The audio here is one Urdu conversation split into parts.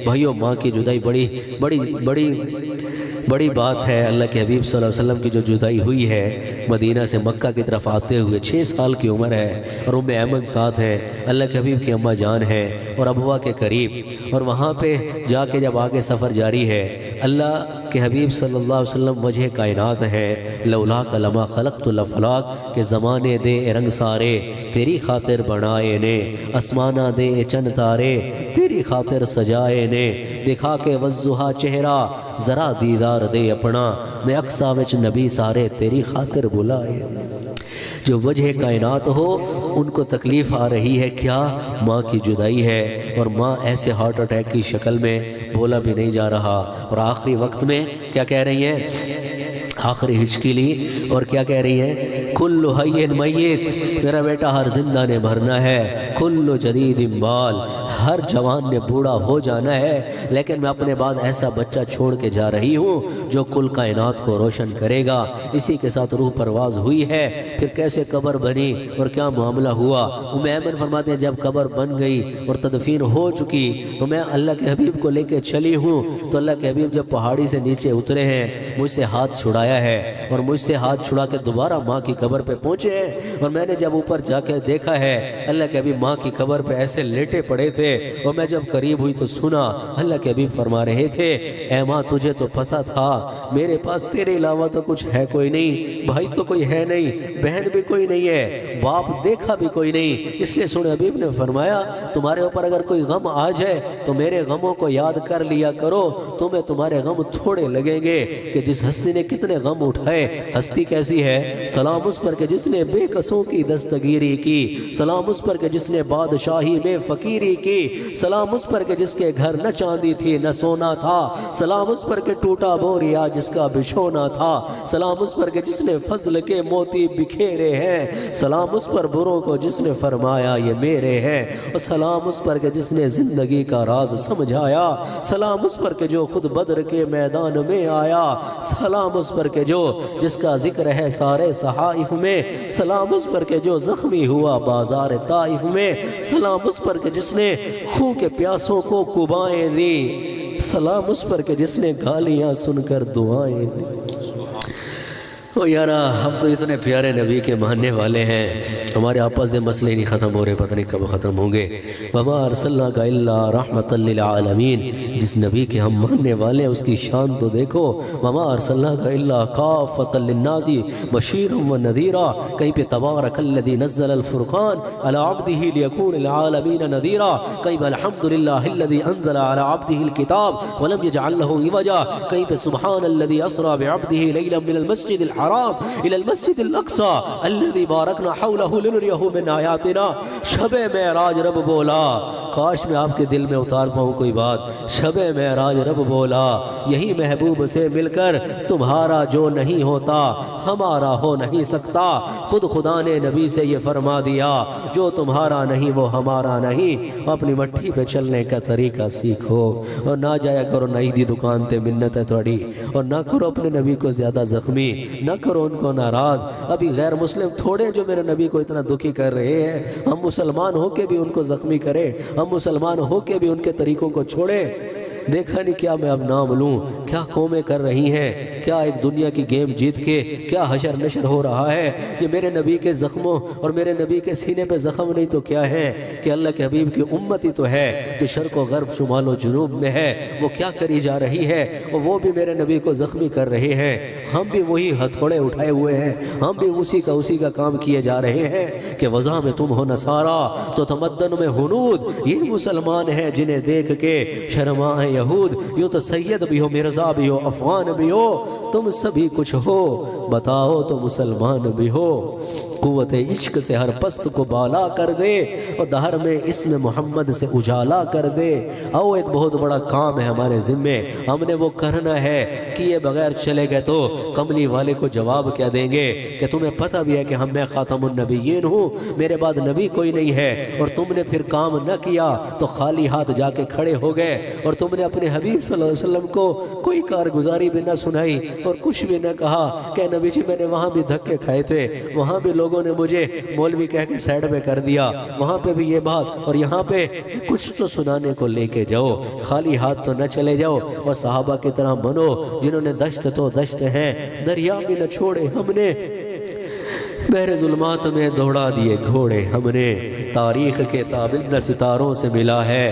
بھائیو ماں کی جدائی بڑی بڑی بڑی بڑی بات ہے۔ اللہ کے حبیب صلی اللہ علیہ وسلم کی جو جدائی ہوئی ہے مدینہ سے مکہ کی طرف آتے ہوئے، 6 سال کی عمر ہے، اور ام ایمن ساتھ ہے، اللہ کے حبیب کی اماں جان ہے اور ابوا کے قریب، اور وہاں پہ جا کے جب آگے سفر جاری ہے، اللہ کہ حبیب صلی اللہ علیہ وسلم وجہ کائنات ہے، لولا کا لما خلقت الافلاق، کہ زمانے دے رنگ سارے تیری خاطر بنائے نے، اسمانہ دے چند تارے تیری خاطر سجائے نے، دکھا کے وضحا چہرہ ذرا دیدار دے اپنا، میں اقصا وچ نبی سارے تیری خاطر بلائے نے۔ جو وجہ کائنات ہو ان کو تکلیف آ رہی ہے، کیا؟ ماں کی جدائی ہے، اور ماں ایسے ہارٹ اٹیک کی شکل میں بولا بھی نہیں جا رہا، اور آخری وقت میں کیا کہہ رہی ہیں؟ آخری ہچکی لی اور کیا کہہ رہی ہے؟ کل حی میت، میرا بیٹا ہر زندہ نے مرنا ہے، کل جدید بال، ہر جوان نے بوڑھا ہو جانا ہے، لیکن میں اپنے بعد ایسا بچہ چھوڑ کے جا رہی ہوں جو کل کائنات کو روشن کرے گا۔ اسی کے ساتھ روح پرواز ہوئی ہے۔ پھر کیسے قبر بنی اور کیا معاملہ ہوا؟ ام ایمن فرماتے ہیں جب قبر بن گئی اور تدفین ہو چکی تو میں اللہ کے حبیب کو لے کے چلی ہوں، تو اللہ کے حبیب جب پہاڑی سے نیچے اترے ہیں، مجھ سے ہاتھ چھڑایا ہے، اور مجھ سے ہاتھ چھڑا کے دوبارہ ماں کی قبر پہ پہنچے ہیں، اور میں نے جب اوپر جا کے دیکھا ہے اللہ کے حبیب ماں کی قبر پہ ایسے لیٹے پڑے تھے، اور میں جب قریب ہوئی تو سنا اللہ کے حبیب فرما رہے تھے، اے ماں تجھے تو پتہ تھا میرے پاس تیرے علاوہ تو کچھ ہے کوئی نہیں، بھائی تو کوئی ہے نہیں، بہن بھی کوئی نہیں ہے، باپ دیکھا بھی کوئی نہیں، اس لیے سن حبیب نے فرمایا تمہارے اوپر اگر کوئی غم آ جائے تو میرے غموں کو یاد کر لیا کرو، تمہیں تمہارے غم تھوڑے لگیں گے کہ جس ہستی نے کتنے غم اٹھائے۔ ہستی کیسی ہے؟ سلام اس پر کہ جس نے بے کسوں کی دستگیری کی، سلام اس پر کہ جس نے بادشاہی میں فقیری کی، سلام اس پر کہ جس کے گھر نہ چاندی تھی نہ سونا تھا، سلام اس پر کہ ٹوٹا بوریا جس کا بچھونا تھا، سلام اس پر کہ جس نے فضل کے موتی بکھیرے ہیں، سلام اس پر بروں کو جس نے فرمایا یہ میرے ہیں، اور سلام اس پر کہ جس نے زندگی کا راز سمجھایا، سلام اس پر کہ جو خود بدر کے میدان میں آیا، سلام اس پر کہ جو جس کا ذکر ہے سارے صحائف میں، سلام اس پر کہ جو زخمی ہوا بازار طائف میں، سلام اس پر کہ جس نے خون کے پیاسوں کو کبائیں دی، سلام اس پر کہ جس نے گالیاں سن کر دعائیں دی۔ او یارا ہم تو اتنے پیارے نبی کے ماننے والے ہیں، ہمارے آپس دے مسئلے نہیں ختم ہو رہے، پتہ نہیں کب ختم ہوں گے۔ وَمَا أَرْسَلْنَاكَ إِلَّا رَحْمَةً لِلْعَالَمِينَ، جس نبی کے ہم ماننے والے ہیں اس کی شان تو دیکھو، وَمَا أَرْسَلْنَاكَ إِلَّا كَافَّةً لِلنَّاسِ بَشِيرًا وَنَذِيرًا، کہیں پہ تبارک الذی نزل الفرقان علی عبدہ لیکون للعالمین نذیرا، کہیں پہ الحمد للہ الذی انزل علی عبدہ الکتاب ولم یجعل لہ عوجا، کہیں پہ سبحان الذی اسری بعبدہ لیلا من المسجد الحرام الى المسجد الاقصى الذي باركنا حوله لنريه من آیاتنا۔ شب معراج رب بولا، کاش میں آپ کے دل میں اتار پاؤں کوئی بات، شب معراج رب بولا یہی محبوب سے مل کر تمہارا جو نہیں ہوتا ہمارا ہو نہیں سکتا، خود خدا نے نبی سے یہ فرما دیا جو تمہارا نہیں وہ ہمارا نہیں، اپنی مٹھی پہ چلنے کا طریقہ سیکھو، اور نہ جایا کرو نئی دی دکان تے منت ہے تھوڑی، اور نہ کرو اپنے نبی کو زیادہ زخمی، نہ کرو ان کو ناراض۔ ابھی غیر مسلم تھوڑے جو میرے نبی کو اتنا دکھی کر رہے ہیں، ہم مسلمان ہو کے بھی ان کو زخمی کریں، ہم مسلمان ہو کے بھی ان کے طریقوں کو چھوڑیں۔ دیکھا نہیں کیا میں اب نام لوں، کیا قومیں کر رہی ہیں، کیا ایک دنیا کی گیم جیت کے کیا حشر نشر ہو رہا ہے، کہ میرے نبی کے زخموں اور میرے نبی کے سینے پہ زخم نہیں تو کیا ہے، کہ اللہ کے حبیب کی امتی تو ہے جو شرق و غرب شمال و جنوب میں ہے، وہ کیا کری جا رہی ہے، اور وہ بھی میرے نبی کو زخمی کر رہے ہیں، ہم بھی وہی ہتھوڑے اٹھائے ہوئے ہیں، ہم بھی اسی کا کام کیے جا رہے ہیں، کہ وضع میں تم ہو نصارا تو تمدن میں ہنود، یہ مسلمان ہیں جنہیں دیکھ کے شرمائیں یہود، یوں تو سید بھی ہو مرزا بھی ہو افغان بھی ہو، تم سبھی کچھ ہو بتاؤ تو مسلمان بھی ہو، قوت عشق سے ہر پست کو بالا کر دے اور دہر میں اسم محمد سے اجالا کر دے۔ او ایک بہت بڑا کام ہے ہمارے ذمے، ہم نے وہ کرنا ہے، کیے بغیر چلے گئے تو کملی والے کو جواب کیا دیں گے کہ تمہیں پتہ بھی ہے کہ میں خاتم النبیین ہوں، میرے بعد نبی کوئی نہیں ہے، اور تم نے پھر کام نہ کیا تو خالی ہاتھ جا کے کھڑے ہو گئے، اور تم نے اپنے حبیب صلی اللہ علیہ وسلم کو کوئی کارگزاری بھی نہ سنائی اور کچھ بھی نہ کہا کہ نبی جی میں نے وہاں بھی دھکے کھائے تھے، وہاں بھی لوگ لوگوں نے مجھے مولوی کہہ کے سائڈ میں کر دیا، وہاں پہ بھی یہ بات اور یہاں پہ کچھ تو سنانے کو لے کے جاؤ، خالی ہاتھ تو نہ چلے جاؤ، اور صحابہ کی طرح بنو جنہوں نے دشت تو دشت ہیں، دریا بھی نہ چھوڑے ہم نے، بحر ظلمات میں دوڑا دیے گھوڑے ہم نے، تاریخ کے تابندہ ستاروں سے ملا ہے۔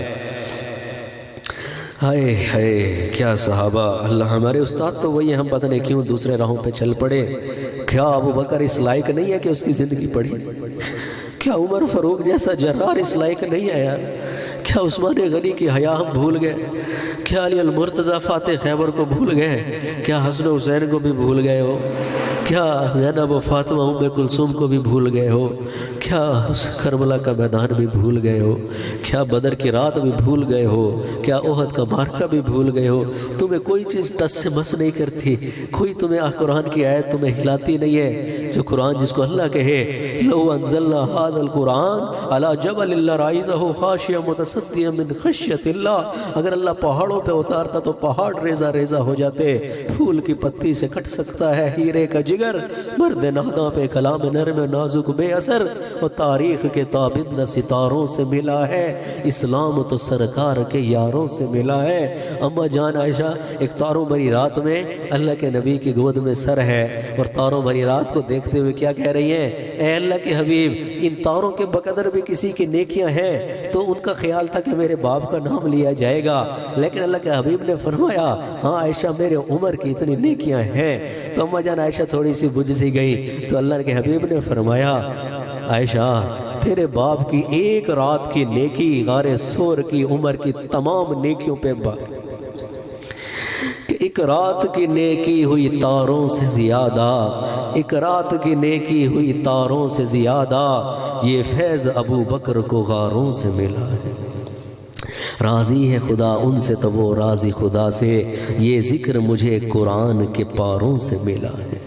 ہائے ہائے کیا صحابہ، اللہ ہمارے استاد تو وہی ہیں، ہم پتہ نہیں کیوں دوسرے راہوں پہ چل پڑے۔ کیا ابو بکر اس لائق نہیں ہے کہ اس کی زندگی پڑھی؟ کیا عمر فاروق جیسا جرار اس لائق نہیں ہے یار؟ کیا عثمان غنی کی حیا ہم بھول گئے؟ کیا علی المرتضیٰ فاتح خیبر کو بھول گئے؟ کیا حسن حسین کو بھی بھول گئے ہو؟ کیا زینب و فاطمہ ام کلثوم کو بھی بھول گئے ہو؟ کیا کربلا کا میدان بھی بھول گئے ہو؟ کیا بدر کی رات بھی بھول گئے ہو؟ کیا احد کا معرکہ بھی بھول گئے ہو؟ تمہیں کوئی چیز ٹس سے مس نہیں کرتی، کوئی تمہیں قرآن کی آیت تمہیں ہلاتی نہیں ہے؟ جو قرآن جس کو اللہ کہے لو انزلنا هذا القرآن على جبل لرأيته خاشعا متصدعا من خشیۃ اللہ، اگر اللہ پہاڑوں پہ اتارتا تو پہاڑ ریزہ ریزہ ہو جاتے، پھول کی پتی سے کٹ سکتا ہے ہیرے کا جگر، مرد ناداں پہ کلام نرم نازک بے اثر، اور تاریخ کے تابندہ ستاروں سے ملا ہے، اسلام تو سرکار کے یاروں سے ملا ہے۔ اما جان عائشہ ایک تاروں بھری رات میں اللہ کے نبی کی گود میں سر ہے، اور تاروں بھری رات کو دیکھتے ہوئے کیا کہہ رہی ہیں؟ اے اللہ کے حبیب، ان تاروں کے بقدر بھی کسی کی نیکیاں ہیں، تو ان کا خیال تھا کہ میرے باپ کا نام لیا جائے گا، لیکن اللہ کے حبیب نے فرمایا ہاں عائشہ میرے عمر کی اتنی نیکیاں ہیں۔ تو اما جان عائشہ تھوڑی سی بجھ سی گئی، تو اللہ کے حبیب نے فرمایا عائشہ تیرے باپ کی ایک رات کی نیکی غار سور کی عمر کی تمام نیکیوں پہ کہ ایک رات کی نیکی ہوئی تاروں سے زیادہ، ایک رات کی نیکی ہوئی تاروں سے زیادہ، یہ فیض ابو بکر کو غاروں سے ملا ہے۔ راضی ہے خدا ان سے تو وہ راضی خدا سے، یہ ذکر مجھے قرآن کے پاروں سے ملا ہے۔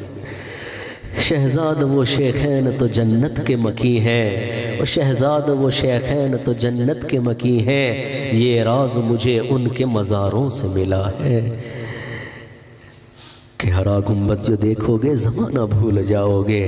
شہزاد وہ شیخین تو جنت کے مکی ہیں، شہزاد وہ شیخین تو جنت کے مکی ہیں، یہ راز مجھے ان کے مزاروں سے ملا ہے۔ کہ ہرا گنبد جو دیکھو گے زمانہ بھول جاؤ گے،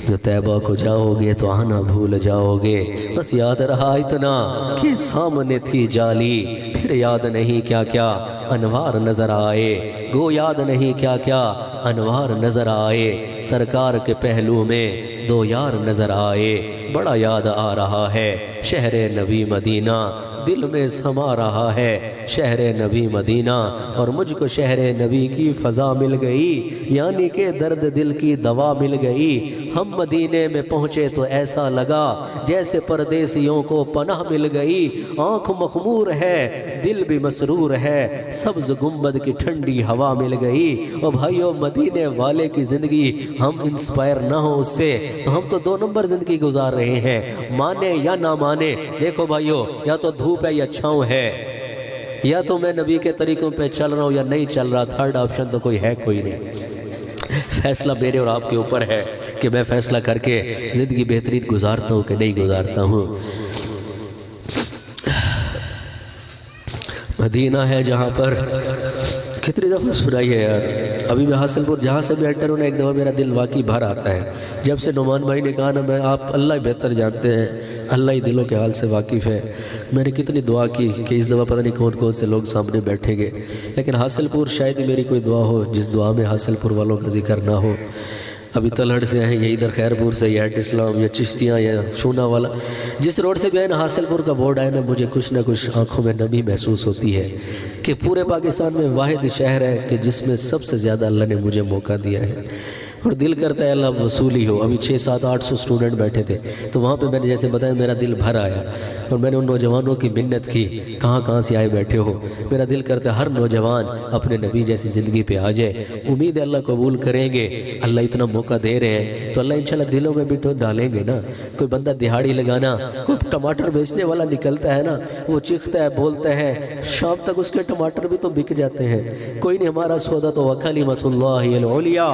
جو طیبہ کو جاؤ گے تو آنا بھول جاؤ گے، بس یاد رہا اتنا کہ سامنے تھی جالی، پھر یاد نہیں کیا کیا انوار نظر آئے، گو یاد نہیں کیا کیا انوار نظر آئے، سرکار کے پہلو میں دو یار نظر آئے، بڑا یاد آ رہا ہے شہر نبی مدینہ، دل میں سما رہا ہے شہر نبی مدینہ، اور مجھ کو شہر نبی کی فضا مل گئی، یعنی کہ درد دل کی دوا مل گئی۔ ہم مدینے میں پہنچے تو ایسا لگا جیسے پردیسیوں کو پناہ مل گئی، آنکھ مخمور ہے دل بھی مسرور ہے، سبز گنبد کی ٹھنڈی ہوا مل گئی۔ اور بھائیو مدینے والے کی زندگی ہم انسپائر نہ ہو اس سے تو ہم تو دو نمبر زندگی گزار رہے ہیں، مانے یا نہ مانے۔ دیکھو بھائیو، یا تو دھوپ ہے یا چھاؤں ہے، یا تو میں نبی کے طریقوں پہ چل رہا ہوں یا نہیں چل رہا، تھرڈ آپشن تو کوئی ہے کوئی نہیں۔ فیصلہ میرے اور آپ کے اوپر ہے کہ میں فیصلہ کر کے زندگی بہترین گزارتا ہوں کہ نہیں گزارتا ہوں۔ مدینہ ہے جہاں پر کتنی دفعہ سنائی ہے یار، ابھی میں حاصل پور جہاں سے بھی انٹر ہونا ایک دفعہ میرا دل واقعی بھر آتا ہے، جب سے نعمان بھائی نے کہا نا میں آپ اللہ ہی بہتر جانتے ہیں، اللہ ہی دلوں کے حال سے واقف ہے، میں نے کتنی دعا کی کہ اس دفعہ پتہ نہیں کون کون سے لوگ سامنے بیٹھیں گے، لیکن حاصل پور شاید ہی میری کوئی دعا ہو جس دعا میں حاصل پور والوں کا ذکر نہ ہو۔ ابھی تلہڑ سے ہیں یا ادھر خیر پور سے یا ایٹ اسلام یا چشتیاں یا شونا والا، جس روڈ سے بھی ہے نا حاصل پور کا بورڈ آئے نا، مجھے کچھ نہ کچھ آنکھوں میں نمی محسوس ہوتی ہے کہ پورے پاکستان میں واحد شہر ہے کہ جس میں سب سے زیادہ اللہ نے مجھے موقع دیا ہے، اور دل کرتا ہے اللہ وصولی ہو۔ ابھی 600-800 اسٹوڈنٹ بیٹھے تھے تو وہاں پہ میں نے جیسے بتایا میرا دل بھر آیا، اور میں نے ان نوجوانوں کی منت کی کہاں کہاں سے آئے بیٹھے ہو، میرا دل کرتا ہے ہر نوجوان اپنے نبی جیسی زندگی پہ آ جائے، امید ہے اللہ قبول کریں گے، اللہ اتنا موقع دے رہے ہیں تو اللہ انشاءاللہ دلوں میں بھی تو ڈالیں گے نا۔ کوئی بندہ دہاڑی لگانا، کوئی ٹماٹر بیچنے والا نکلتا ہے نا، وہ چیختا ہے بولتا ہے، شام تک اس کے ٹماٹر بھی تو بک جاتے ہیں۔ کوئی نہیں، ہمارا سودا تو وکلمۃ اللہ العلیٰ،